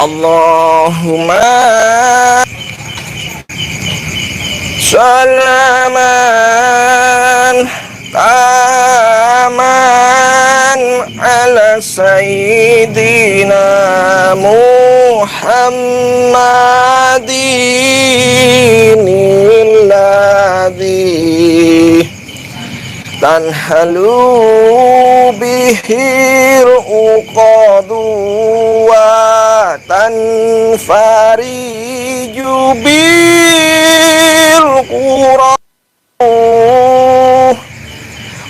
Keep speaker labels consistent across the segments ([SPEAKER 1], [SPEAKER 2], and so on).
[SPEAKER 1] Allahumma salaman taman ala sayyidina Muhammadin alladhi tanhalu bihil uqadu wa tanfariju bil qura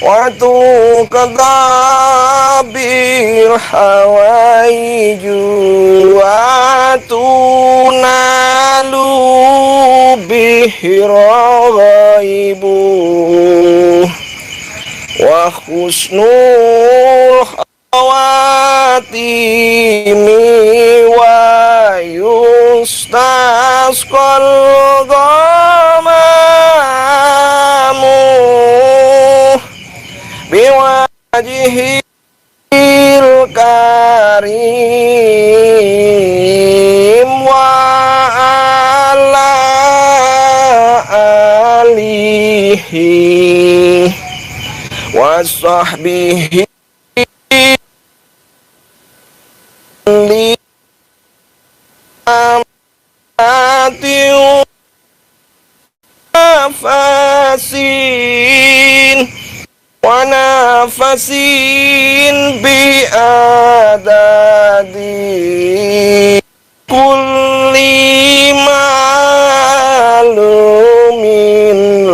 [SPEAKER 1] wa tuqadabil hawaiju wa tunalu bihir ghaibu wa husnul khawatimi wa yustasqal ghamamu biwajhil karim wa ala alihi wa sahbihi li amati nafasin wa nafasin bi adadi kulli malumin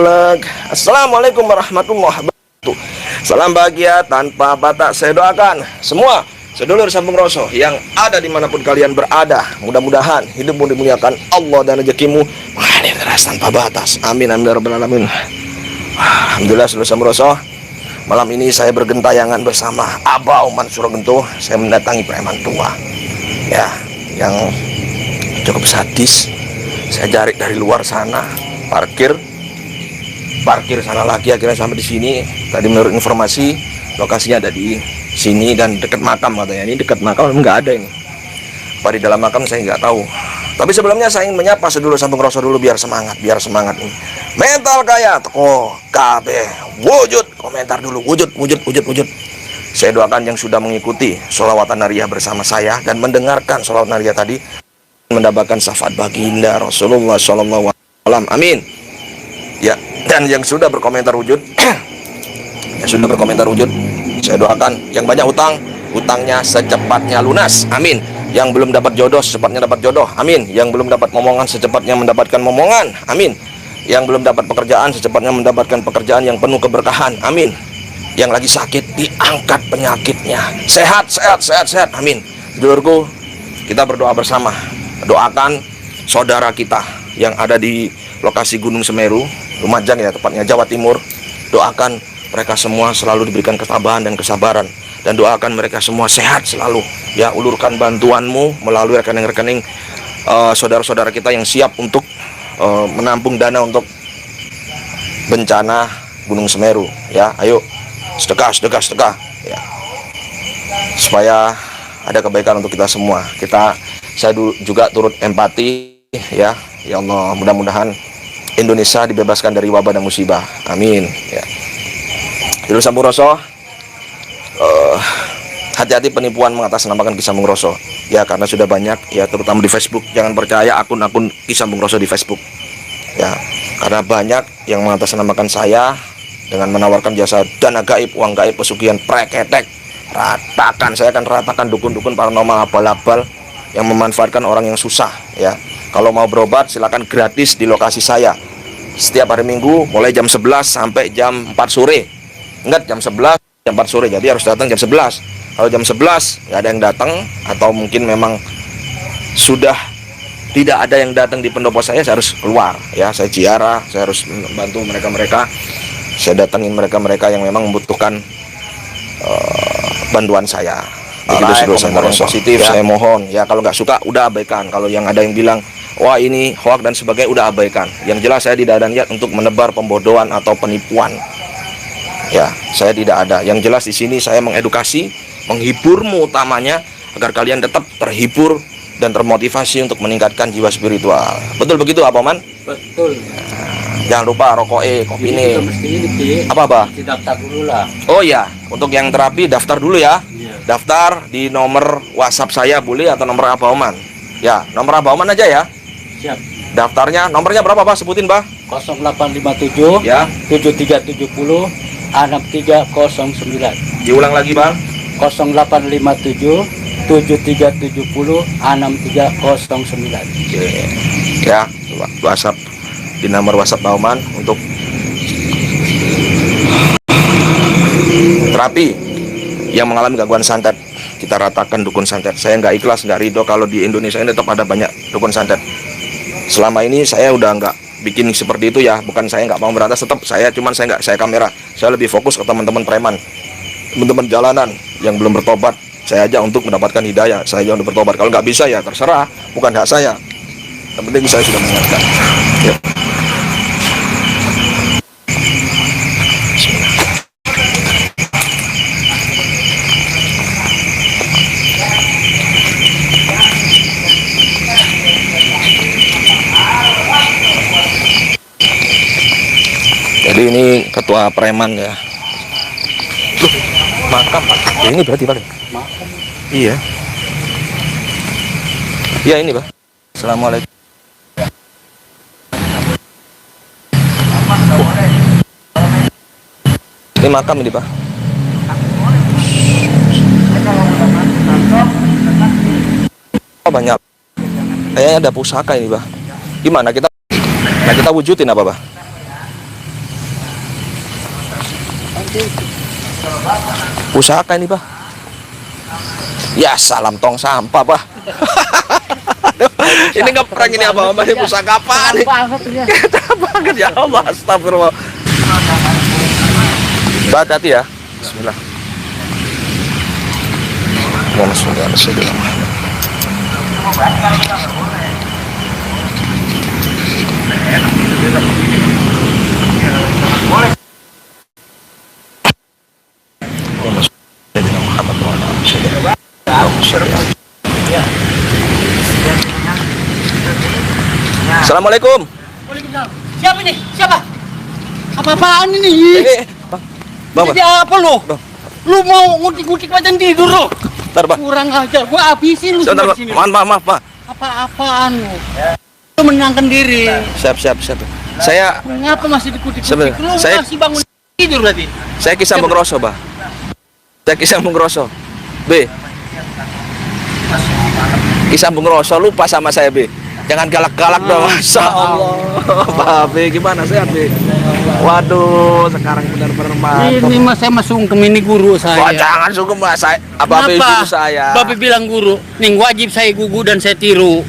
[SPEAKER 1] lak. Assalamualaikum warahmatullahi wabarakatuh. Salam bahagia tanpa batas. Saya doakan semua sedulur Sambung Roso yang ada dimanapun kalian berada, mudah-mudahan hidupmu dimuliakan Allah dan rezekimu mengalir deras tanpa batas. Amin amin ya rabbal alamin. Alhamdulillah sedulur Sambung Roso, malam ini saya bergentayangan bersama Abah Mansur Gento. Saya mendatangi preman tua ya, yang cukup sadis. Saya cari dari luar sana, parkir sana lagi, akhirnya sampai di sini. Tadi menurut informasi lokasinya ada di sini dan dekat makam katanya. Ini dekat makam, nggak ada ini. Apa di dalam makam saya nggak tahu. Tapi sebelumnya saya ingin menyapa sedulur Sambung Roso dulu biar semangat ini. Mental kaya teko KB wujud, komentar dulu wujud. Saya doakan yang sudah mengikuti sholawatan nariyah bersama saya dan mendengarkan sholawat nariyah tadi mendapatkan syafaat baginda Rasulullah SAW. Amin. Ya, dan yang sudah berkomentar wujud saya doakan yang banyak hutangnya secepatnya lunas, amin. Yang belum dapat jodoh secepatnya dapat jodoh, amin. Yang belum dapat momongan secepatnya mendapatkan momongan, amin. Yang belum dapat pekerjaan secepatnya mendapatkan pekerjaan yang penuh keberkahan, amin. Yang lagi sakit diangkat penyakitnya, sehat, amin. Sedulurku, kita berdoa bersama, doakan saudara kita yang ada di lokasi Gunung Semeru, Lumajang ya tepatnya, Jawa Timur. Doakan mereka semua selalu diberikan ketabahan dan kesabaran, dan doakan mereka semua sehat selalu ya. Ulurkan bantuanmu melalui rekening-rekening saudara-saudara kita yang siap untuk menampung dana untuk bencana Gunung Semeru ya. Ayo sedekah ya, supaya ada kebaikan untuk kita semua. Saya juga turut empati ya. Ya Allah, mudah-mudahan Indonesia dibebaskan dari wabah dan musibah, amin ya. Dulu Sambung Roso, hati-hati penipuan mengatasnamakan Ki Sambung Roso ya, karena sudah banyak ya, terutama di Facebook. Jangan percaya akun-akun Ki Sambung Roso di Facebook ya, karena banyak yang mengatasnamakan saya dengan menawarkan jasa dana gaib, uang gaib, pesugihan, preketek. Saya akan ratakan dukun-dukun paranormal abal-abal yang memanfaatkan orang yang susah ya. Kalau mau berobat silakan gratis di lokasi saya setiap hari Minggu mulai jam 11 sampai jam 4 sore. Ingat, jam 11 jam 4 sore, jadi harus datang jam 11. Kalau jam 11 nggak ada yang datang, atau mungkin memang sudah tidak ada yang datang di pendopo saya harus keluar ya. Saya ziarah, saya harus membantu mereka-mereka. Saya datangin mereka-mereka yang memang membutuhkan bantuan saya. Begitu yang positif ya. Saya mohon ya, kalau nggak suka udah abaikan. Kalau yang ada yang bilang wah ini hoak dan sebagainya, udah abaikan. Yang jelas saya tidak ada niat untuk menebar pembodohan atau penipuan ya, saya tidak ada. Yang jelas di sini saya mengedukasi, menghiburmu utamanya, agar kalian tetap terhibur dan termotivasi untuk meningkatkan jiwa spiritual. Betul begitu Pak Oman?
[SPEAKER 2] Betul.
[SPEAKER 1] Jangan lupa rokok kopi ini. Apa?
[SPEAKER 2] Daftar dulu lah.
[SPEAKER 1] Oh ya, untuk yang terapi daftar dulu ya.
[SPEAKER 2] Iya.
[SPEAKER 1] Daftar di nomor WhatsApp saya boleh atau nomor Abah Oman. Ya, nomor Abah Oman aja ya.
[SPEAKER 2] Siap.
[SPEAKER 1] Daftarnya, nomornya berapa Pak? Sebutin Pak.
[SPEAKER 2] 0857
[SPEAKER 1] Ya.
[SPEAKER 2] 7370 6309.
[SPEAKER 1] Diulang lagi Bang.
[SPEAKER 2] 0857 7370 6309.
[SPEAKER 1] Oke. Ya, WhatsApp di nomor WhatsApp Pak Oman untuk terapi yang mengalami gangguan santet. Kita ratakan dukun santet. Saya nggak ikhlas, nggak ridho kalau di Indonesia ini tetap ada banyak dukun santet. Selama ini saya udah nggak bikin seperti itu ya. Bukan saya nggak mau berantas, tetap saya nggak saya kamera. Saya lebih fokus ke teman-teman preman, teman-teman jalanan yang belum bertobat. Saya aja untuk mendapatkan hidayah. Saya aja untuk bertobat. Kalau nggak bisa ya terserah, bukan hak saya. Yang penting saya sudah mengingatkan. Ya. Jadi ini ketua preman ya. Loh, makam Pak. Ya, ini berarti Pak. Iya. Iya ini Pak. Assalamualaikum. Ini makam ini Pak. Oh, banyak. Kayaknya ada pusaka ini Pak. Gimana kita? Nah kita wujudin apa Pak? Pusaka ini Pak. Ya salam tong sampah Pak. Ini ngeprank ini apa Om? Ini pusaka apa nih? Kita banget ya Allah, astagfirullah. Hati-hati ya. Bismillah. Assalamualaikum.
[SPEAKER 2] Waalaikumsalam. Siapa ini? Siapa? Apa-apaan ini?
[SPEAKER 1] Bang.
[SPEAKER 2] Jadi apa lo?
[SPEAKER 1] Bang.
[SPEAKER 2] Lu mau ngutik-ngutik macam tidur lo?
[SPEAKER 1] Bentar, Pak.
[SPEAKER 2] Kurang ajar, gua habisin lu
[SPEAKER 1] Sebentar,
[SPEAKER 2] sini.
[SPEAKER 1] maaf, Pak.
[SPEAKER 2] Apa-apaan lu? Lu menangkan diri.
[SPEAKER 1] Siap. Saya
[SPEAKER 2] Mengapa masih dikutik-kutik?
[SPEAKER 1] Sebentar,
[SPEAKER 2] Lu
[SPEAKER 1] saya-
[SPEAKER 2] masih bangun tidur berarti?
[SPEAKER 1] saya kisah mengroso, Pak. Saya kisah mengroso. B. Kisah mengroso lupa sama saya, B. Jangan galak-galak dong. Masya Allah. Pak B, gimana sehat, B? Waduh, sekarang benar-benar mantap.
[SPEAKER 2] Ini mas saya masuk ke mini guru saya.
[SPEAKER 1] Wah, jangan sungguh Mbak, saya Babe guru saya.
[SPEAKER 2] Babe bilang guru, nih wajib saya gugu dan saya tiru.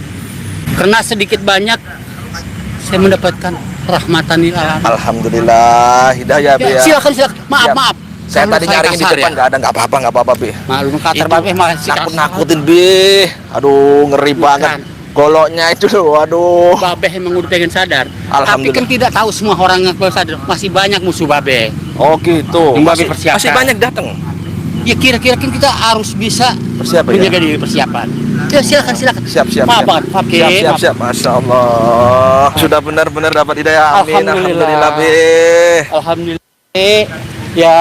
[SPEAKER 2] Karena sedikit banyak saya mendapatkan rahmatan ilahi.
[SPEAKER 1] Alhamdulillah, hidayah, B ya.
[SPEAKER 2] Silakan.
[SPEAKER 1] Siap.
[SPEAKER 2] Maaf.
[SPEAKER 1] Saya
[SPEAKER 2] Kalau
[SPEAKER 1] tadi nyariin di
[SPEAKER 2] kasar
[SPEAKER 1] depan
[SPEAKER 2] ya?
[SPEAKER 1] nggak apa-apa, B.
[SPEAKER 2] Maklum kata
[SPEAKER 1] Itu
[SPEAKER 2] babe masih
[SPEAKER 1] nakut-nakutin, B. Aduh, ngeri banget. Goloknya itu loh, aduh.
[SPEAKER 2] Babe emang udah pengen sadar. Tapi
[SPEAKER 1] Alhamdulillah.
[SPEAKER 2] kan tidak tahu semua orang yang sadar. Masih banyak musuh babe.
[SPEAKER 1] Oh gitu.
[SPEAKER 2] Yang Babe persiapkan.
[SPEAKER 1] Masih banyak datang.
[SPEAKER 2] Ya kira-kira kan kita harus bisa
[SPEAKER 1] Persiapan
[SPEAKER 2] menjaga
[SPEAKER 1] ya?
[SPEAKER 2] diri persiapan. Ya silakan.
[SPEAKER 1] Siap.
[SPEAKER 2] Maaf banget, Babe.
[SPEAKER 1] Siap. Masya Allah. Sudah benar-benar dapat hidayah. Amin. Alhamdulillah, B.
[SPEAKER 2] Alhamdulillah. Ya.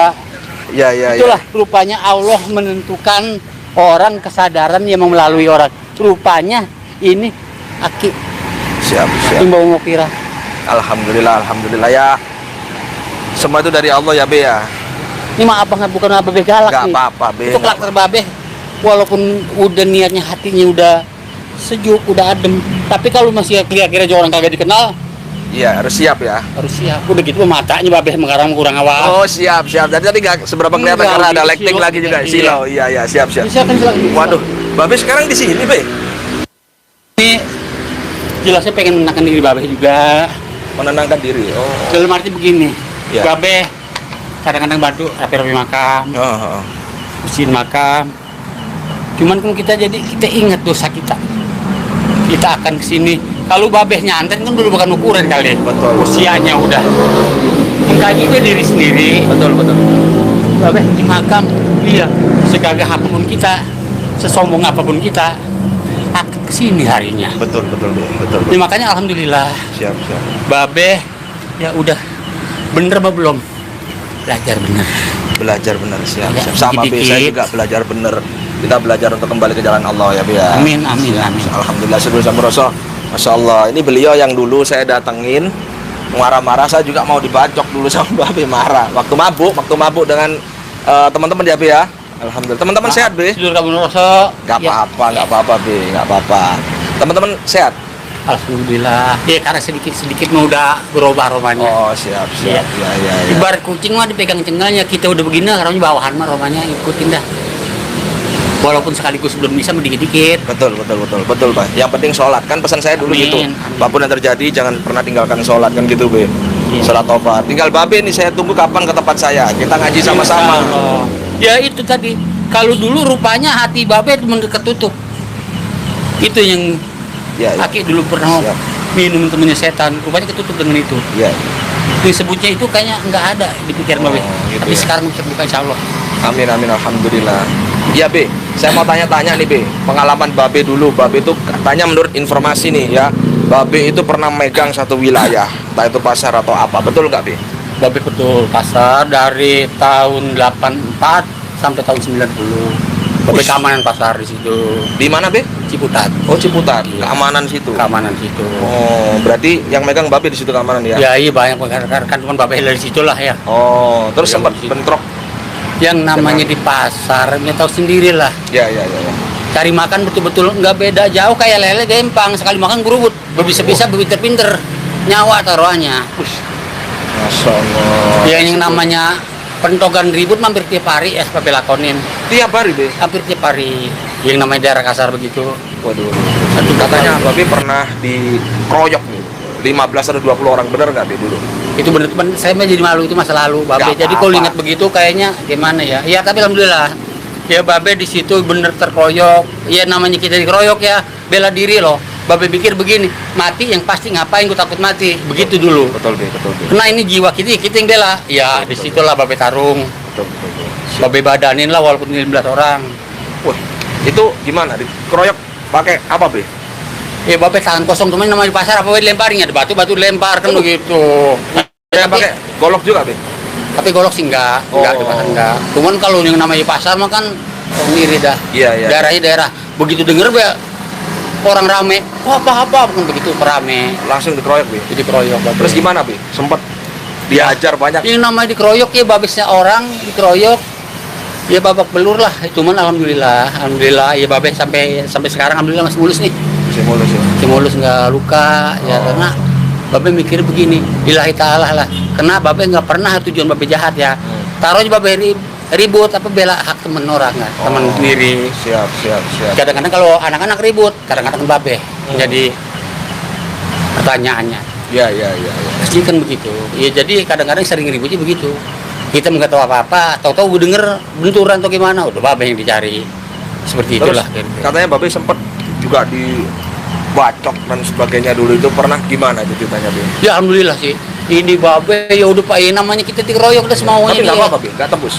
[SPEAKER 1] Ya.
[SPEAKER 2] Itulah rupanya Allah menentukan orang kesadaran yang melalui orang. Rupanya ini aki
[SPEAKER 1] Siap.
[SPEAKER 2] imbau ngokira.
[SPEAKER 1] Alhamdulillah ya. Semua itu dari Allah ya, B ya.
[SPEAKER 2] Ini maaf banget bukan babe galak
[SPEAKER 1] Nggak
[SPEAKER 2] nih.
[SPEAKER 1] apa-apa, B.
[SPEAKER 2] Untuk karakter babe walaupun udah niatnya hatinya udah sejuk, udah adem. Tapi kalau masih kira-kira orang kagak dikenal,
[SPEAKER 1] Iya, harus siap ya.
[SPEAKER 2] harus siap. Udah gitu matanya babe sekarang kurang awal.
[SPEAKER 1] Oh, siap. Jadi tadi nggak seberapa kelihatan
[SPEAKER 2] Enggak,
[SPEAKER 1] karena ada
[SPEAKER 2] ini
[SPEAKER 1] lighting
[SPEAKER 2] silau.
[SPEAKER 1] lagi juga.
[SPEAKER 2] Iya.
[SPEAKER 1] Silau. Iya, siap.
[SPEAKER 2] Silakan.
[SPEAKER 1] Waduh, Babe sekarang di sini, B.
[SPEAKER 2] Ini jelasnya pengen menenangkan diri babe juga.
[SPEAKER 1] Menenangkan diri. Oh.
[SPEAKER 2] Dalam arti begini,
[SPEAKER 1] Ya.
[SPEAKER 2] babe kadang-kadang bantu rapi-rapi makam,
[SPEAKER 1] Oh.
[SPEAKER 2] bersihin makam. Cuman kan kita ingat dosa kita. Kita akan kesini. Kalau babe nyantet kan dulu bukan ukuran kali.
[SPEAKER 1] Betul.
[SPEAKER 2] Usianya udah mengkaji dia diri sendiri.
[SPEAKER 1] Betul.
[SPEAKER 2] Babe di makam, iya. Segagah apapun kita, sesombong apapun kita, akad kesini harinya.
[SPEAKER 1] Betul, betul, Be. Betul.
[SPEAKER 2] Ya, makanya alhamdulillah
[SPEAKER 1] Siap, siap.
[SPEAKER 2] Babe ya udah bener apa belum? Belajar bener.
[SPEAKER 1] Belajar benar, siap,
[SPEAKER 2] Ya,
[SPEAKER 1] siap. Sama Be, saya
[SPEAKER 2] dikit-dikit.
[SPEAKER 1] juga belajar benar. Kita belajar untuk kembali ke jalan Allah ya, Be ya.
[SPEAKER 2] Amin, amin, amin.
[SPEAKER 1] Alhamdulillah, sedulur Sampurasun. Masya Allah, ini beliau yang dulu saya datengin marah-marah, saya juga mau dibacok dulu sama Mbak Be, marah. Waktu mabuk dengan teman-teman ya, Be ya. Alhamdulillah. Teman-teman sehat, Be?
[SPEAKER 2] Sedulur kamu rasa?
[SPEAKER 1] Gak apa-apa, Be, gak apa-apa. Teman-teman sehat?
[SPEAKER 2] Alhamdulillah. Ya karena sedikit-sedikit udah berubah aromanya.
[SPEAKER 1] Oh, siap.
[SPEAKER 2] Iya.
[SPEAKER 1] Ya.
[SPEAKER 2] Ibarat kucing mah dipegang cengalnya, kita udah begini, aromanya bawahan mah aromanya ikutin dah. Walaupun sekaligus belum bisa dikit-dikit.
[SPEAKER 1] Betul, Pak. Yang penting sholat, kan pesan saya dulu
[SPEAKER 2] Amin,
[SPEAKER 1] gitu.
[SPEAKER 2] amin.
[SPEAKER 1] Apapun yang terjadi, jangan pernah tinggalkan sholat, kan gitu, Be.
[SPEAKER 2] Iya.
[SPEAKER 1] Sholat tobat. Tinggal Babe nih, saya tunggu kapan ke tempat saya. Kita ngaji sama-sama.
[SPEAKER 2] Insyaallah. Ya itu tadi. Kalau dulu rupanya hati Babe itu ketutup. Itu yang
[SPEAKER 1] Ya.
[SPEAKER 2] Aki dulu pernah
[SPEAKER 1] Siap.
[SPEAKER 2] minum temennya setan, rupanya ketutup dengan itu.
[SPEAKER 1] Ya.
[SPEAKER 2] Disebutnya itu kayaknya nggak ada di pikiran Babe.
[SPEAKER 1] Gitu
[SPEAKER 2] Tapi
[SPEAKER 1] ya.
[SPEAKER 2] sekarang bisa buka insya Allah.
[SPEAKER 1] Amin, alhamdulillah. Ya, Be, saya mau tanya-tanya nih, Be. Pengalaman Babe dulu. Babe itu katanya menurut informasi nih ya, Babe itu pernah megang satu wilayah, entah itu pasar atau apa. Betul nggak, Be?
[SPEAKER 2] Babe betul pasar dari tahun 84 sampai tahun 90. Babe
[SPEAKER 1] Ush.
[SPEAKER 2] keamanan pasar di situ.
[SPEAKER 1] Di mana, Be?
[SPEAKER 2] Ciputat.
[SPEAKER 1] Oh, Ciputat.
[SPEAKER 2] Iya.
[SPEAKER 1] Keamanan situ.
[SPEAKER 2] Keamanan situ.
[SPEAKER 1] Oh, berarti yang megang Babe di situ keamanan ya?
[SPEAKER 2] Ya iya banyak rekan teman Babe dari situlah ya.
[SPEAKER 1] Oh, terus
[SPEAKER 2] Yang
[SPEAKER 1] sempat
[SPEAKER 2] di situ.
[SPEAKER 1] bentrok.
[SPEAKER 2] Yang namanya di pasar, ya tahu sendiri lah.
[SPEAKER 1] Ya.
[SPEAKER 2] Cari makan betul-betul nggak beda jauh kayak lele gempang. Sekali makan gerubut. Bisa-bisa pinter-pinter. Nyawa taruhannya.
[SPEAKER 1] Masya Allah.
[SPEAKER 2] Ya yang namanya pentogan ribut mampir tiap hari SPP lakonin.
[SPEAKER 1] Tiap hari, Be?
[SPEAKER 2] Hampir tiap hari. Yang namanya daerah kasar begitu.
[SPEAKER 1] Waduh.
[SPEAKER 2] Satu
[SPEAKER 1] Katanya
[SPEAKER 2] kali.
[SPEAKER 1] Babe pernah dikeroyok nih. 15 atau 20 orang, bener nggak, Be, dulu?
[SPEAKER 2] Itu bener teman saya mah jadi malu itu masa lalu Babe.
[SPEAKER 1] Nggak
[SPEAKER 2] Jadi kalau
[SPEAKER 1] apa-apa.
[SPEAKER 2] ingat begitu kayaknya gimana ya? Ya tapi alhamdulillah. Ya Babe di situ bener terkeroyok. Ya namanya kita dikeroyok ya bela diri loh. Babe pikir begini, mati yang pasti ngapain gue takut mati. Begitu dulu.
[SPEAKER 1] Betul, Be.
[SPEAKER 2] Karena ini jiwa kita yang bela. Ya disitulah Babe tarung.
[SPEAKER 1] Betul.
[SPEAKER 2] Babe badanin lah walaupun 15 orang.
[SPEAKER 1] Wah, itu gimana? Dikeroyok pakai apa, Be?
[SPEAKER 2] Ya Babe tangan kosong cuman namanya di pasar apa dilemparin ada batu dilempar kan begitu.
[SPEAKER 1] Saya
[SPEAKER 2] Tapi-
[SPEAKER 1] pakai golok juga, Be?
[SPEAKER 2] Tapi golok sih enggak di
[SPEAKER 1] Oh.
[SPEAKER 2] pasar enggak. Cuman kalau yang namanya pasar mah kan sendiri dah.
[SPEAKER 1] Iya.
[SPEAKER 2] Daerahnya daerah. Begitu denger be orang rame, oh, apa bukan begitu rame.
[SPEAKER 1] Langsung dikeroyok, Be.
[SPEAKER 2] Jadi keroyok. Babe.
[SPEAKER 1] Terus gimana, Be? Sempat diajar banyak.
[SPEAKER 2] Yang namanya dikeroyok ya babesnya orang dikeroyok. Ya babak belur lah. Cuman alhamdulillah ya babe sampai sekarang alhamdulillah masih mulus nih.
[SPEAKER 1] Masih mulus ya.
[SPEAKER 2] Masih mulus nggak luka ya
[SPEAKER 1] Oh.
[SPEAKER 2] karena babe mikir begini, lillahi ta'ala lah. Karena babe nggak pernah tujuan babe jahat ya. Taruhnya babe ribut apa bela hak temen orang kan, teman
[SPEAKER 1] Oh.
[SPEAKER 2] sendiri.
[SPEAKER 1] Siap.
[SPEAKER 2] Kadang-kadang kalau anak-anak ribut, kadang-kadang babe. Jadi pertanyaannya,
[SPEAKER 1] Iya.
[SPEAKER 2] pasti kan begitu. Ya jadi kadang-kadang sering ributnya begitu. Kita nggak tahu apa-apa, tahu-tahu gue denger benturan atau gimana, udah babe yang dicari. Seperti
[SPEAKER 1] Terus
[SPEAKER 2] itulah.
[SPEAKER 1] katanya Babe sempat juga dibacok dan sebagainya dulu, itu pernah gimana itu ceritanya, Be?
[SPEAKER 2] Ya alhamdulillah sih. Ini babe ya udah pak namanya kita dikeroyok udah semaunya.
[SPEAKER 1] Tapi nggak
[SPEAKER 2] dia.
[SPEAKER 1] apa-apa, Be? Nggak tembus.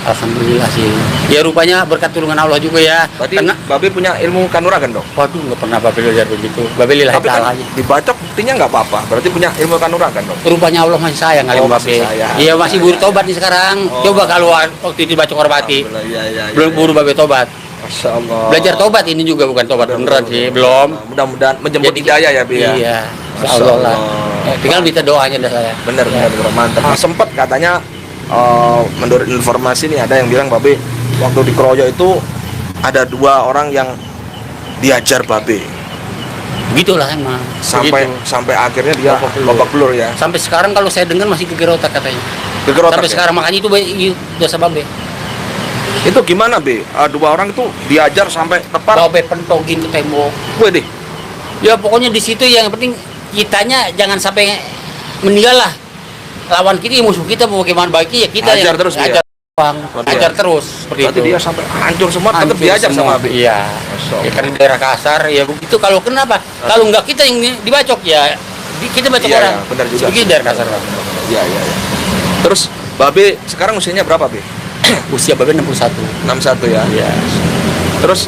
[SPEAKER 2] Alhamdulillah sih. Ya rupanya berkat tulungan Allah juga ya.
[SPEAKER 1] Berarti
[SPEAKER 2] Karena
[SPEAKER 1] Babe punya ilmu kanuragan dong?
[SPEAKER 2] waduh nggak pernah babe belajar begitu. Babe lillahi
[SPEAKER 1] Tapi kan
[SPEAKER 2] ta'ala aja.
[SPEAKER 1] dibacok buktinya nggak apa-apa. Berarti punya ilmu kanuragan dong?
[SPEAKER 2] Rupanya Allah masih sayang kali
[SPEAKER 1] Oh,
[SPEAKER 2] babe.
[SPEAKER 1] masih sayang.
[SPEAKER 2] Iya masih buru tobat nih sekarang.
[SPEAKER 1] Oh.
[SPEAKER 2] Coba kalau waktu itu baca korbati.
[SPEAKER 1] Iya.
[SPEAKER 2] Belum buru babe tobat.
[SPEAKER 1] Masya Allah.
[SPEAKER 2] Belajar tobat ini juga bukan tobat beneran sih, belum.
[SPEAKER 1] Mudah-mudahan menjemput
[SPEAKER 2] Jadi-
[SPEAKER 1] hidayah ya, Be ya.
[SPEAKER 2] Iya.
[SPEAKER 1] Masya
[SPEAKER 2] Insya Allah lah.
[SPEAKER 1] Allah.
[SPEAKER 2] Ya, tinggal minta doanya dah saya.
[SPEAKER 1] Bener,
[SPEAKER 2] Ya.
[SPEAKER 1] mantap. Sempet katanya menurut informasi nih ada yang bilang Babe waktu dikeroyok itu ada 2 orang yang diajar Babe
[SPEAKER 2] Begitulah emang.
[SPEAKER 1] sampai
[SPEAKER 2] Begitu.
[SPEAKER 1] sampai akhirnya dia
[SPEAKER 2] Babak belur.
[SPEAKER 1] babak belur ya.
[SPEAKER 2] Sampai sekarang kalau saya dengar masih geger otak katanya.
[SPEAKER 1] Geger otak
[SPEAKER 2] Sampai
[SPEAKER 1] ya?
[SPEAKER 2] sekarang makanya itu dosa babe.
[SPEAKER 1] Itu gimana, Be? 2 orang itu diajar sampai tepat.
[SPEAKER 2] Babe pentogin ke tembok.
[SPEAKER 1] Gue deh.
[SPEAKER 2] Ya pokoknya di situ yang penting kitanya jangan sampai meninggal lah. Lawan kita musuh kita mau bagaimana baiknya ya kita
[SPEAKER 1] Ajar
[SPEAKER 2] yang
[SPEAKER 1] terus dia.
[SPEAKER 2] ajar bang.
[SPEAKER 1] Berarti
[SPEAKER 2] Ajar
[SPEAKER 1] ya.
[SPEAKER 2] terus seperti
[SPEAKER 1] Berarti
[SPEAKER 2] itu.
[SPEAKER 1] dia sampai hancur semua tetap
[SPEAKER 2] Hancur
[SPEAKER 1] diajar
[SPEAKER 2] semua.
[SPEAKER 1] sama Be.
[SPEAKER 2] Iya.
[SPEAKER 1] Masya
[SPEAKER 2] Ya karena daerah kasar ya begitu kalau kenapa? Kalau enggak kita yang dibacok ya kita bacok
[SPEAKER 1] Iya,
[SPEAKER 2] orang.
[SPEAKER 1] iya, benar juga.
[SPEAKER 2] Begitu daerah kasar Bang.
[SPEAKER 1] Iya. Terus Babe sekarang usianya berapa, Be?
[SPEAKER 2] Usia babe 61.
[SPEAKER 1] 61 ya.
[SPEAKER 2] Iya.
[SPEAKER 1] Terus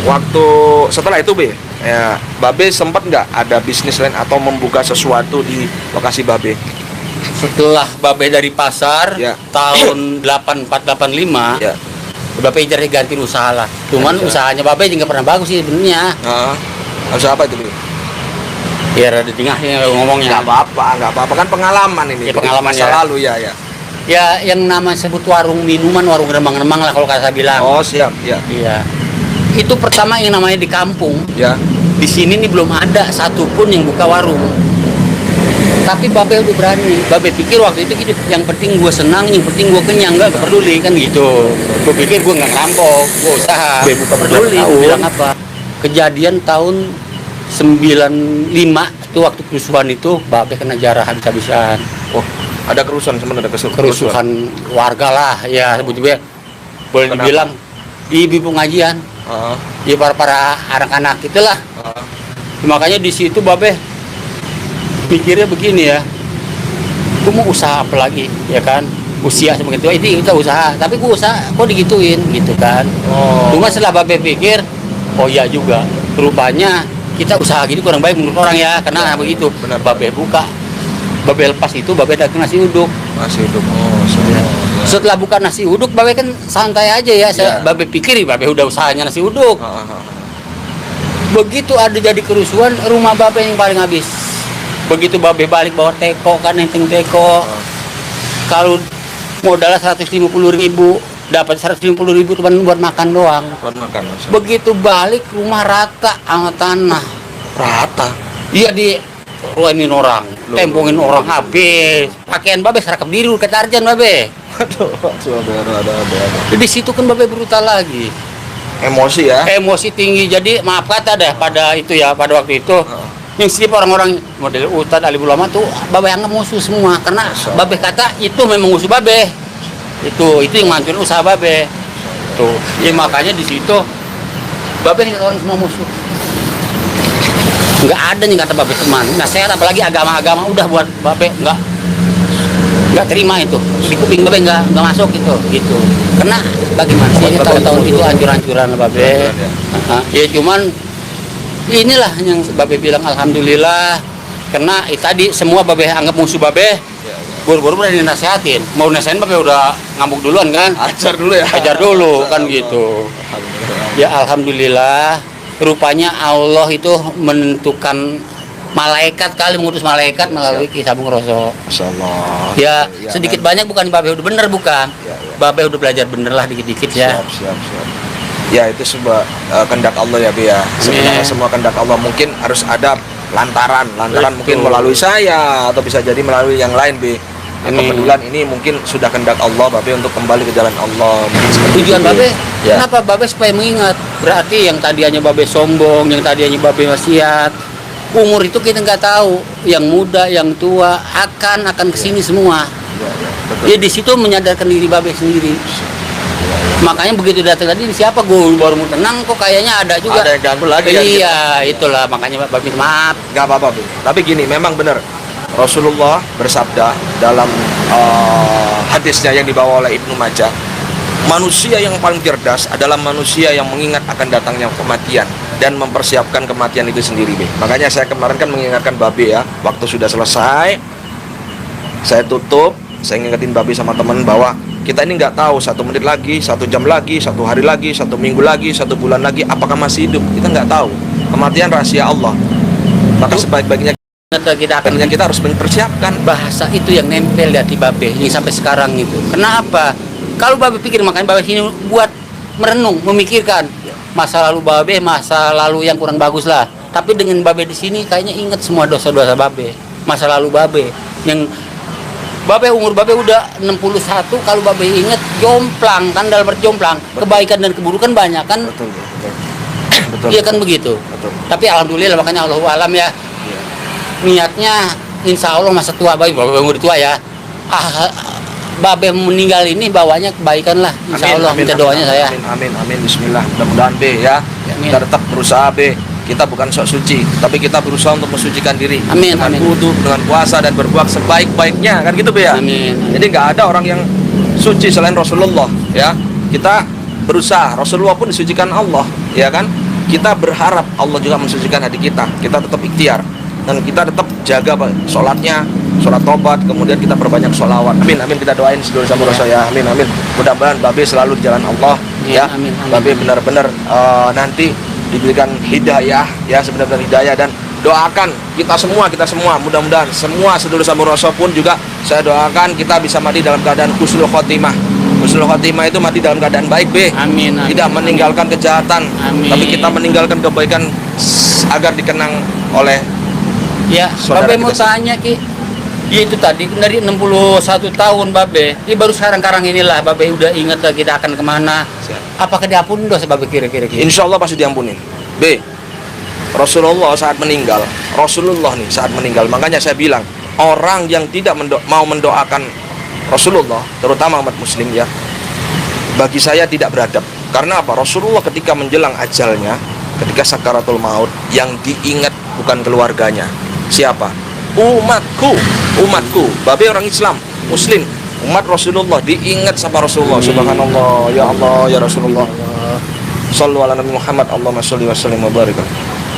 [SPEAKER 1] waktu setelah itu Be, ya, Babe sempat nggak ada bisnis lain atau membuka sesuatu di lokasi Babe?
[SPEAKER 2] Setelah Babe dari pasar
[SPEAKER 1] Ya.
[SPEAKER 2] tahun 8485,
[SPEAKER 1] Ya.
[SPEAKER 2] Babe jadi ganti usaha lah. Cuman
[SPEAKER 1] Usaha.
[SPEAKER 2] usahanya Babe juga nggak pernah bagus sih sebenarnya.
[SPEAKER 1] Nah, usaha apa itu Be?
[SPEAKER 2] Ya ada di tengahnya ngomongnya.
[SPEAKER 1] Nggak apa-apa kan pengalaman ini.
[SPEAKER 2] Ya, pengalaman
[SPEAKER 1] masa
[SPEAKER 2] ya.
[SPEAKER 1] lalu ya.
[SPEAKER 2] Ya yang nama sebut warung minuman, warung remang-remang lah kalau kata bilang.
[SPEAKER 1] Oh siap, ya.
[SPEAKER 2] Iya. Itu pertama yang namanya di kampung.
[SPEAKER 1] Ya.
[SPEAKER 2] Di sini nih belum ada satupun yang buka warung. Tapi Babe udah berani. Babe pikir waktu itu gitu, yang penting gue senang, yang penting gue kenyang, nggak peduli kan gitu. Gue pikir gue nggak ngerampok, gue usaha.
[SPEAKER 1] Babe buka
[SPEAKER 2] peduli.
[SPEAKER 1] berapa
[SPEAKER 2] Gue
[SPEAKER 1] tahun?
[SPEAKER 2] bilang apa? Kejadian tahun 95 itu waktu kerusuhan itu Babe kena jarah habis-habisan.
[SPEAKER 1] Oh, ada kerusuhan sebenarnya, ada
[SPEAKER 2] Kerusuhan warga lah ya sebetulnya boleh
[SPEAKER 1] Kenapa?
[SPEAKER 2] dibilang di pengajian
[SPEAKER 1] Heeh.
[SPEAKER 2] ya para anak-anak itulah. Makanya di situ Babe pikirnya begini ya, gue mau usaha apa lagi ya kan, usia sebegitu itu kita usaha, tapi gue usaha kok digituin gitu kan. Cuma setelah Babe pikir, oh iya juga, rupanya kita usaha gitu kurang baik menurut orang ya, karena begitu.
[SPEAKER 1] Benar.
[SPEAKER 2] Babe buka, Babe lepas itu Babe dagang nasi uduk.
[SPEAKER 1] Masih hidup. Oh, sudah.
[SPEAKER 2] Setelah buka nasi uduk, Babe kan santai aja ya.
[SPEAKER 1] Ya.
[SPEAKER 2] Babe pikir Babe udah usahanya nasi uduk.
[SPEAKER 1] Heeh.
[SPEAKER 2] Begitu ada jadi kerusuhan, rumah Babe yang paling habis. Begitu Babe balik bawa teko kan, nenteng teko. Kalau modalnya 150.000, dapat 150.000 cuma buat makan doang.
[SPEAKER 1] Buat makan. Mas.
[SPEAKER 2] Begitu balik rumah rata sama tanah.
[SPEAKER 1] Rata.
[SPEAKER 2] Iya di ruanin orang,
[SPEAKER 1] Loh.
[SPEAKER 2] tembongin orang habis. Pakaian Babe seragam diri ke Tarjan Babe.
[SPEAKER 1] Aduh, ada.
[SPEAKER 2] Di situ kan Babe brutal lagi.
[SPEAKER 1] Emosi ya.
[SPEAKER 2] Emosi tinggi, jadi maaf kata deh pada itu ya, pada waktu itu yang setiap orang-orang model Ustadz Ali Ulama tuh Babe anggap musuh semua karena
[SPEAKER 1] Masa.
[SPEAKER 2] Babe kata itu memang musuh Babe, itu yang ngancurin usaha Babe tuh ya. Makanya di situ Babe nih orang semua musuh, nggak ada nih kata Babe teman nasihat, apalagi agama-agama udah buat Babe nggak terima itu, di kuping Babe nggak masuk gitu karena bagaimana sih tahun-tahun itu hancur-hancuran Babe. Ya cuman inilah yang Babe bilang alhamdulillah, karena tadi semua Babe anggap musuh Babe, buru-buru berani nasihatin, mau nasihatin Babe udah ngambuk duluan kan,
[SPEAKER 1] Ajar dulu ya.
[SPEAKER 2] ajar dulu kan gitu. Ya alhamdulillah, rupanya Allah itu menentukan malaikat kali, mengutus malaikat melalui Ki Sabung Roso.
[SPEAKER 1] Masyaallah.
[SPEAKER 2] Ya sedikit banyak bukan Babe udah bener bukan, Babe udah belajar bener lah dikit-dikit ya.
[SPEAKER 1] Siap. Ya itu sebuah kehendak Allah ya Be ya. Sebenarnya semua kehendak Allah, mungkin harus ada lantaran mungkin
[SPEAKER 2] Betul.
[SPEAKER 1] melalui saya atau bisa jadi melalui yang lain Be. Ya,
[SPEAKER 2] Amin.
[SPEAKER 1] kebetulan ini mungkin sudah kehendak Allah Babe untuk kembali ke jalan Allah. Mungkin seperti
[SPEAKER 2] Tujuan
[SPEAKER 1] itu, Be.
[SPEAKER 2] Babe,
[SPEAKER 1] Ya.
[SPEAKER 2] kenapa Babe supaya mengingat? Berarti yang tadinya Babe sombong, yang tadinya Babe wasiat, umur itu kita nggak tahu. Yang muda, yang tua akan kesini semua.
[SPEAKER 1] Betul.
[SPEAKER 2] Ya di situ menyadarkan diri Babe sendiri. Makanya begitu datang tadi, siapa gue baru mau tenang kok kayaknya ada juga.
[SPEAKER 1] Ada yang ganggu lagi ya,
[SPEAKER 2] Iya, itulah makanya Babe maaf.
[SPEAKER 1] Gak apa-apa Be. Tapi gini, memang benar Rasulullah bersabda dalam hadisnya yang dibawa oleh Ibnu Majah, manusia yang paling cerdas adalah manusia yang mengingat akan datangnya kematian dan mempersiapkan kematian itu sendiri Be. Makanya saya kemarin kan mengingatkan Babe ya, waktu sudah selesai saya tutup, saya ngingetin Babe sama teman bahwa kita ini nggak tahu 1 menit lagi, 1 jam lagi, 1 hari lagi, 1 minggu lagi, 1 bulan lagi apakah masih hidup, kita nggak tahu. Kematian rahasia Allah. Maka sebaik-baiknya
[SPEAKER 2] Kita akan
[SPEAKER 1] kita harus mempersiapkan.
[SPEAKER 2] bahasa itu yang nempel di hati Babe ini sampai sekarang itu. Kenapa? Kalau Babe pikir, makanya Babe sini buat merenung, memikirkan masa lalu Babe, masa lalu yang kurang bagus lah. Tapi dengan Babe di sini kayaknya ingat semua dosa-dosa Babe, masa lalu Babe yang Babe umur Babe udah 61, kalau Babe ingat jomplang kan, dalam arti jomplang, kebaikan dan keburukan banyak kan.
[SPEAKER 1] Betul.
[SPEAKER 2] Iya kan begitu.
[SPEAKER 1] Betul.
[SPEAKER 2] Tapi alhamdulillah, makanya Allahu alam ya. Niatnya insya Allah masa tua Babe umur tua ya. Babe meninggal ini bawanya kebaikan lah. Insya Allah minta doanya saya.
[SPEAKER 1] Amin. Bismillah. Mudah-mudahan Be ya.
[SPEAKER 2] Amin.
[SPEAKER 1] Kita tetap berusaha Be. Kita bukan sok suci, tapi kita berusaha untuk mensucikan diri.
[SPEAKER 2] Amin,
[SPEAKER 1] Dengan
[SPEAKER 2] amin.
[SPEAKER 1] wudu, dengan puasa dan berbuat sebaik-baiknya kan gitu Be ya.
[SPEAKER 2] Amin.
[SPEAKER 1] Jadi nggak ada orang yang suci selain Rasulullah ya. Kita berusaha. Rasulullah pun disucikan Allah ya kan. kita berharap Allah juga mensucikan hati kita. Kita tetap ikhtiar dan kita tetap jaga sholatnya, sholat tobat, kemudian kita perbanyak sholawat. Amin, amin, kita doain sedulur samuroso ya. Amin, amin. Mudah-mudahan Babe selalu di jalan Allah ya.
[SPEAKER 2] Amin, amin,
[SPEAKER 1] Babe
[SPEAKER 2] amin.
[SPEAKER 1] benar-benar nanti diberikan hidayah ya, sebenarnya hidayah, dan doakan kita semua mudah-mudahan semua sedulur samuroso pun juga saya doakan kita bisa mati dalam keadaan husnul khotimah. Husnul khotimah itu mati dalam keadaan baik, Be.
[SPEAKER 2] Amin, amin.
[SPEAKER 1] Tidak meninggalkan kejahatan,
[SPEAKER 2] Amin.
[SPEAKER 1] tapi kita meninggalkan kebaikan agar dikenang oleh
[SPEAKER 2] Ya,
[SPEAKER 1] saudara
[SPEAKER 2] Babe mau
[SPEAKER 1] kita.
[SPEAKER 2] tanya Ki. Ya itu tadi dari 61 tahun Babe. Ini baru sekarang inilah Babe udah ingat lah kita akan kemana. Apakah diampuni dosa Babe kira-kira?
[SPEAKER 1] Insya Allah pasti diampunin. B. Rasulullah saat meninggal, makanya saya bilang orang yang tidak mau mendoakan Rasulullah, terutama umat muslim ya, bagi saya tidak beradab. Karena apa? Rasulullah ketika menjelang ajalnya, ketika sakaratul maut, yang diingat bukan keluarganya. Siapa? Umatku. Babe orang Islam, muslim, umat Rasulullah diingat sama Rasulullah. Subhanallah, ya Allah, ya Rasulullah. Shallu ala Nabi Muhammad, Allahumma sholli wa sallim wa barik.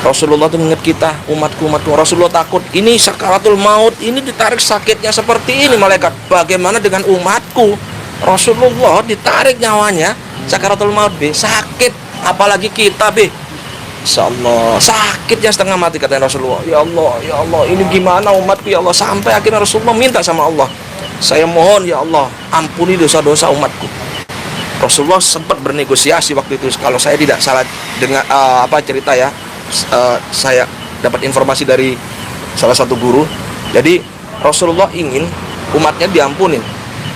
[SPEAKER 1] Rasulullah itu mengingat kita, umatku. Rasulullah takut, ini sakaratul maut, ini ditarik sakitnya seperti ini malaikat. Bagaimana dengan umatku? Rasulullah ditarik nyawanya, sakaratul maut, Be, sakit. Apalagi kita, Be. Insyaallah sakitnya setengah mati, kata Rasulullah. Ya Allah, ini gimana umatku ya Allah? Sampai akhirnya Rasulullah minta sama Allah, saya mohon ya Allah, ampuni dosa-dosa umatku. Rasulullah sempat bernegosiasi waktu itu, kalau saya tidak salah dengan cerita ya, saya dapat informasi dari salah satu guru. Jadi Rasulullah ingin umatnya diampunin.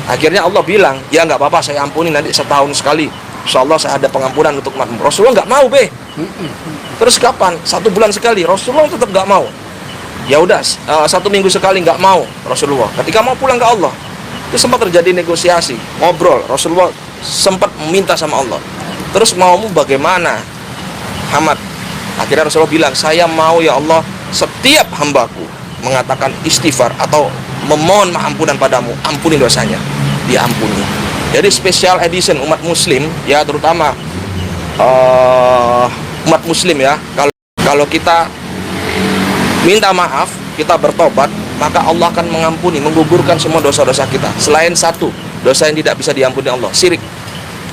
[SPEAKER 1] Akhirnya Allah bilang, ya nggak apa-apa, saya ampuni nanti setahun sekali. Insya Allah saya ada pengampunan untuk umatmu. Rasulullah nggak mau, Be. Terus kapan? 1 bulan sekali. Rasulullah tetap nggak mau. Ya udah, 1 minggu sekali nggak mau Rasulullah. Ketika mau pulang ke Allah, itu sempat terjadi negosiasi, ngobrol. Rasulullah sempat meminta sama Allah, terus maumu bagaimana, Hamad? Akhirnya Rasulullah bilang, saya mau ya Allah, setiap hambaku mengatakan istighfar atau memohon ampunan padamu, ampuni dosanya, diampuni. Jadi special edition umat muslim ya, terutama umat muslim ya, kalau kita minta maaf, kita bertobat, maka Allah akan mengampuni, menggugurkan semua dosa-dosa kita. Selain satu dosa yang tidak bisa diampuni Allah, syirik,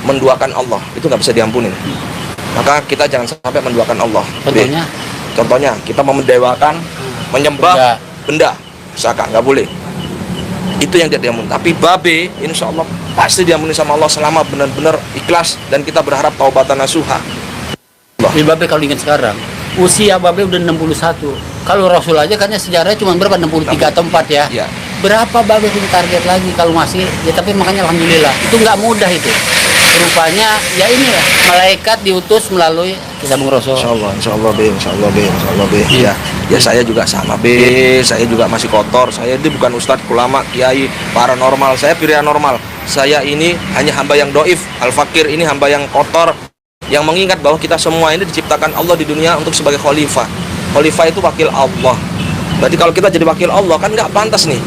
[SPEAKER 1] menduakan Allah, itu nggak bisa diampuni. Maka kita jangan sampai menduakan Allah. Contohnya kita mendewakan, menyembah benda, misalkan nggak boleh. Itu yang tidak diampuni. Tapi Babe, insya Allah pasti diampuni sama Allah selama benar-benar ikhlas dan kita berharap taubatan nasuha.
[SPEAKER 2] Babe kalau ingat sekarang, usia Babe udah 61. Kalau Rasul aja katanya sejarahnya cuma berapa, 63 atau 4 ya.
[SPEAKER 1] Ya.
[SPEAKER 2] Berapa Babe punya target lagi kalau masih ya, tapi makanya alhamdulillah itu nggak mudah itu. Rupanya ya ini ya, malaikat diutus melalui kita Bung Rasul.
[SPEAKER 1] Insya Allah be. Ya saya juga sama be. Saya juga masih kotor. Saya ini bukan ustadz, ulama, kiai, paranormal. Saya paranormal. Saya ini hanya hamba yang doif. Al-Fakir ini hamba yang kotor, yang mengingat bahwa kita semua ini diciptakan Allah di dunia untuk sebagai khalifah. Khalifah itu wakil Allah. Berarti kalau kita jadi wakil Allah kan nggak pantas nih.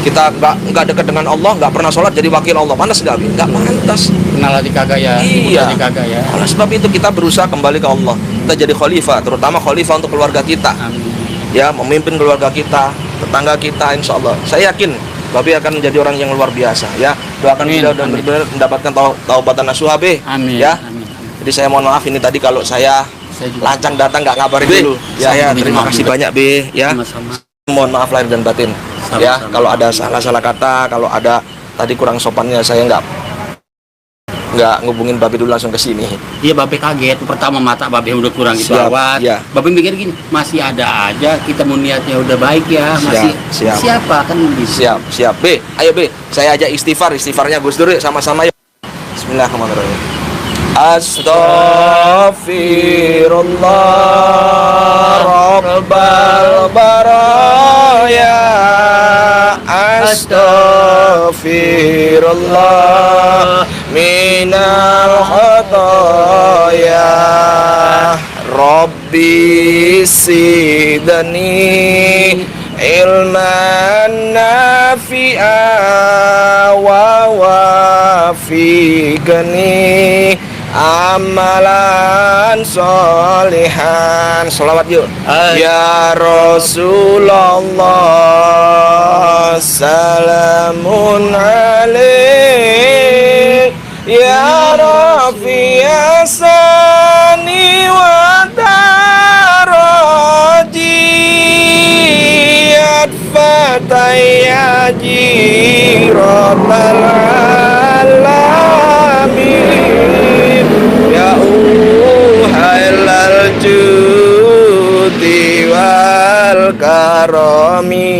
[SPEAKER 1] Kita nggak dekat dengan Allah, nggak pernah sholat jadi wakil Allah, pantas nggak? Nggak pantas.
[SPEAKER 2] Kenal hati kagak ya?
[SPEAKER 1] Iya.
[SPEAKER 2] Kagak ya.
[SPEAKER 1] Oleh sebab itu kita berusaha kembali ke Allah. Kita jadi khalifah, terutama khalifah untuk keluarga kita.
[SPEAKER 2] Amin.
[SPEAKER 1] Ya, memimpin keluarga kita, tetangga kita, insya Allah. Saya yakin Babe akan menjadi orang yang luar biasa. Ya, doakan beliau dan benar-benar mendapatkan taubatan nasuha, Be.
[SPEAKER 2] Amin.
[SPEAKER 1] Ya.
[SPEAKER 2] Amin.
[SPEAKER 1] Jadi saya mohon maaf ini tadi kalau saya lancang datang nggak ngabarin
[SPEAKER 2] Be,
[SPEAKER 1] dulu. Ya, terima kasih banyak, Be. Ya.
[SPEAKER 2] Sama-sama.
[SPEAKER 1] Mohon maaf lahir dan batin. Ya, kalau ada salah-salah kata, kalau ada tadi kurang sopannya, saya nggak ngubungin Babe dulu langsung ke sini.
[SPEAKER 2] Iya, Babe kaget. Pertama mata Babe udah kurang gitu
[SPEAKER 1] Siap,
[SPEAKER 2] lewat.
[SPEAKER 1] ya.
[SPEAKER 2] Babe mikir gini, masih ada aja, kita mau niatnya udah baik ya, masih
[SPEAKER 1] Siap.
[SPEAKER 2] siapa kan gitu.
[SPEAKER 1] Siap. Be, ayo Be, saya ajak istighfarnya Gus Dur yuk, sama-sama yuk. Bismillahirrahmanirrahim. Astaghfirullah Rabbal baraya. Astaghfirullah minal khataya. Rabbi sidani ilman nafi'a wa wafiqani amalan solihan. Sholawat yuk. Ya Rasulullah, salamun alaik. Ya Rafi'asani wa darajiyat fataya jiratal alamin. Ya uhailal judi wal karami.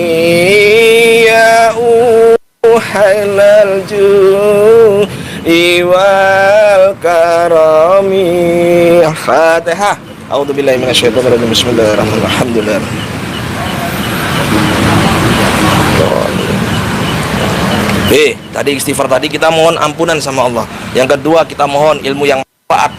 [SPEAKER 1] Ya uhailal judi wal karami. Al-Fatihah. A'udzubillahi minasyaitonir rajim. Bismillahirrahmanirrahim. Alhamdulillah. Tadi istighfar tadi kita mohon ampunan sama Allah. Yang kedua kita mohon ilmu yang manfaat.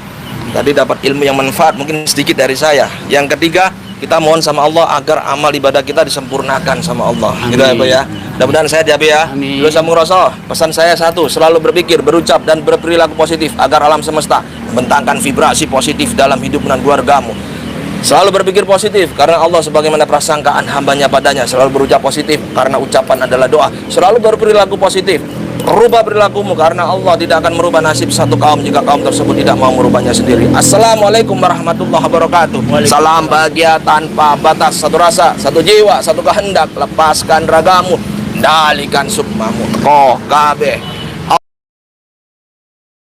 [SPEAKER 1] Tadi dapat ilmu yang manfaat mungkin sedikit dari saya. Yang ketiga kita mohon sama Allah agar amal ibadah kita disempurnakan sama Allah. Gitu ya Pak ya. Mudah-mudahan saya diabe ya. Dulu sambung Rasul. Pesan saya satu, selalu berpikir, berucap dan berperilaku positif agar alam semesta membentangkan vibrasi positif dalam hidup dan keluargamu. Selalu berpikir positif karena Allah sebagaimana prasangkaan hambanya padanya. Selalu berucap positif karena ucapan adalah doa. Selalu berperilaku positif. Rubah perilakumu karena Allah tidak akan merubah nasib satu kaum jika kaum tersebut tidak mau merubahnya sendiri. Assalamualaikum warahmatullahi wabarakatuh. Salam bahagia tanpa batas, satu rasa, satu jiwa, satu kehendak. Lepaskan ragamu, kendalikan sukmamu. Koh kabeh.